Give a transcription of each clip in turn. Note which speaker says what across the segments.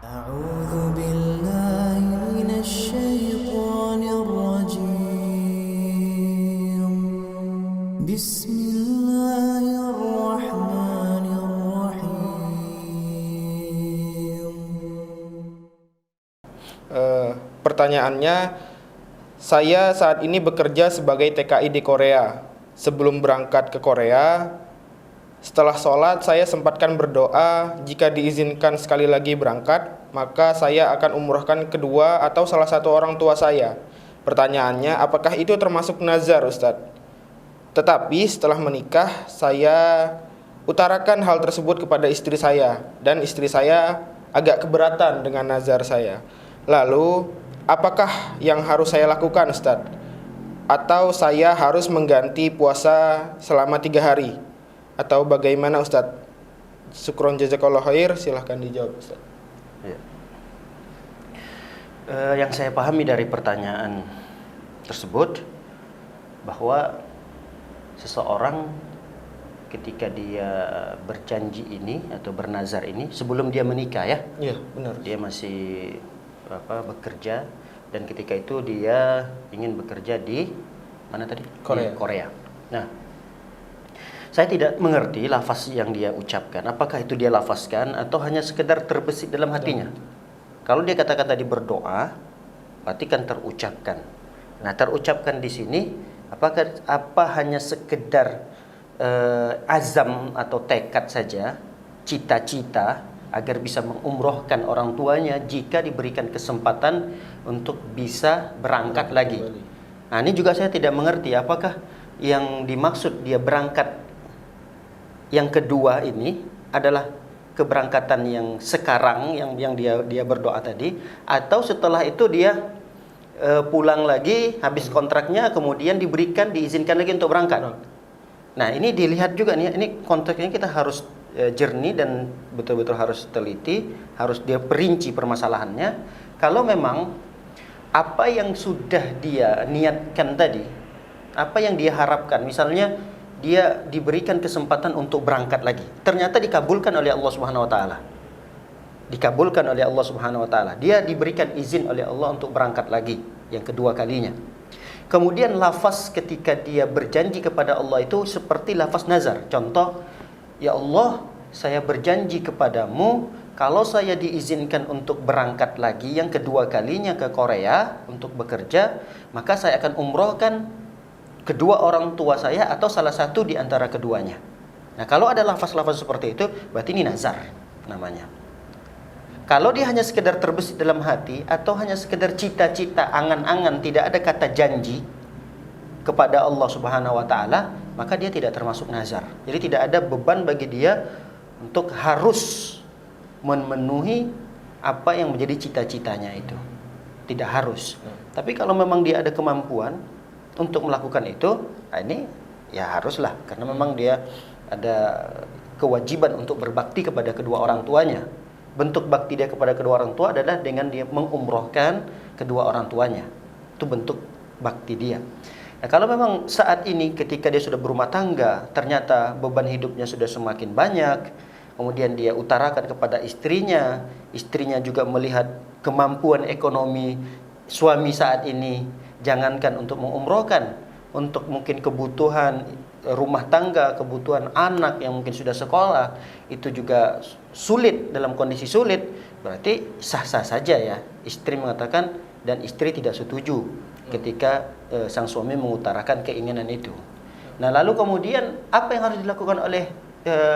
Speaker 1: أعوذ بالله من الشيطان الرجيم بسم الله الرحمن الرحيم.
Speaker 2: Pertanyaannya, saya saat ini bekerja sebagai TKI di Korea. Sebelum berangkat ke Korea, setelah sholat saya sempatkan berdoa, jika diizinkan sekali lagi berangkat, maka saya akan umrohkan kedua atau salah satu orang tua saya. Pertanyaannya, apakah itu termasuk nazar, Ustadz? Tetapi setelah menikah, saya utarakan hal tersebut kepada istri saya, dan istri saya agak keberatan dengan nazar saya. Lalu, apakah yang harus saya lakukan, Ustadz? Atau saya harus mengganti puasa selama 3 hari? Atau bagaimana, Ustadz? Syukron jazakallahu khair, silahkan dijawab, Ustadz.
Speaker 3: Ya. Yang saya pahami dari pertanyaan tersebut, bahwa seseorang ketika dia berjanji ini atau bernazar ini sebelum dia menikah, ya.
Speaker 2: Iya, benar.
Speaker 3: Dia masih bekerja, dan ketika itu dia ingin bekerja di mana tadi?
Speaker 2: Korea.
Speaker 3: Di Korea. Nah, saya tidak mengerti lafaz yang dia ucapkan. Apakah itu dia lafazkan atau hanya sekedar terbesit dalam hatinya? Kalau dia katakan tadi berdoa, berarti kan terucapkan. Nah, terucapkan di sini apa hanya sekedar azam atau tekad saja, cita-cita agar bisa mengumrohkan orang tuanya jika diberikan kesempatan untuk bisa berangkat lagi. Nah, ini juga saya tidak mengerti apakah yang dimaksud dia berangkat yang kedua ini adalah keberangkatan yang sekarang yang dia berdoa tadi, atau setelah itu dia pulang lagi habis kontraknya kemudian diizinkan lagi untuk berangkat. Nah, ini dilihat juga nih, ini konteksnya kita harus jernih dan betul-betul harus teliti, harus dia perinci permasalahannya. Kalau memang apa yang sudah dia niatkan tadi, apa yang dia harapkan, misalnya dia diberikan kesempatan untuk berangkat lagi, ternyata dikabulkan oleh Allah Subhanahu wa taala. Dikabulkan oleh Allah Subhanahu wa taala. Dia diberikan izin oleh Allah untuk berangkat lagi yang kedua kalinya. Kemudian lafaz ketika dia berjanji kepada Allah itu seperti lafaz nazar. Contoh, ya Allah, saya berjanji kepadamu, kalau saya diizinkan untuk berangkat lagi yang kedua kalinya ke Korea untuk bekerja, maka saya akan umrohkan kedua orang tua saya atau salah satu di antara keduanya. Nah, kalau ada lafaz-lafaz seperti itu, berarti ini nazar namanya. Kalau dia hanya sekedar terbesit dalam hati atau hanya sekedar cita-cita, angan-angan, tidak ada kata janji kepada Allah Subhanahu wa taala, maka dia tidak termasuk nazar. Jadi tidak ada beban bagi dia untuk harus memenuhi apa yang menjadi cita-citanya itu. Tidak harus. Tapi kalau memang dia ada kemampuan untuk melakukan itu, ini ya haruslah, karena memang dia ada kewajiban untuk berbakti kepada kedua orang tuanya. Bentuk bakti dia kepada kedua orang tua adalah dengan dia mengumrohkan kedua orang tuanya. Itu bentuk bakti dia. Nah, kalau memang saat ini ketika dia sudah berumah tangga, ternyata beban hidupnya sudah semakin banyak, kemudian dia utarakan kepada istrinya, istrinya juga melihat kemampuan ekonomi suami saat ini, jangankan untuk mengumrohkan, untuk mungkin kebutuhan rumah tangga, kebutuhan anak yang mungkin sudah sekolah, itu juga sulit, dalam kondisi sulit, berarti sah-sah saja ya. Istri mengatakan dan istri tidak setuju ketika sang suami mengutarakan keinginan itu. Nah, lalu kemudian apa yang harus dilakukan oleh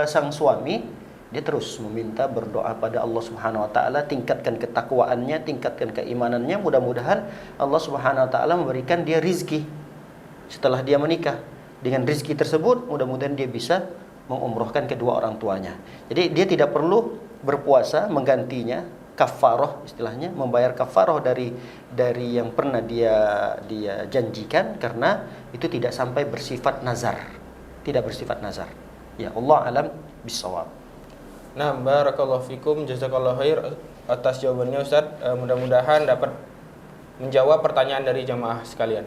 Speaker 3: sang suami? Dia terus meminta, berdoa pada Allah Subhanahu wa taala, tingkatkan ketakwaannya, tingkatkan keimanannya, mudah-mudahan Allah Subhanahu wa taala memberikan dia rizki setelah dia menikah. Dengan rizki tersebut mudah-mudahan dia bisa mengumrohkan kedua orang tuanya. Jadi dia tidak perlu berpuasa menggantinya, kafaroh istilahnya, membayar kafaroh dari yang pernah dia janjikan, karena itu tidak sampai bersifat nazar. Tidak bersifat nazar. Ya, Allah alam bisawab.
Speaker 2: Nah, barakallahu fikum, jazakallahu khair atas jawabannya, Ustadz. Mudah-mudahan dapat menjawab pertanyaan dari jamaah sekalian.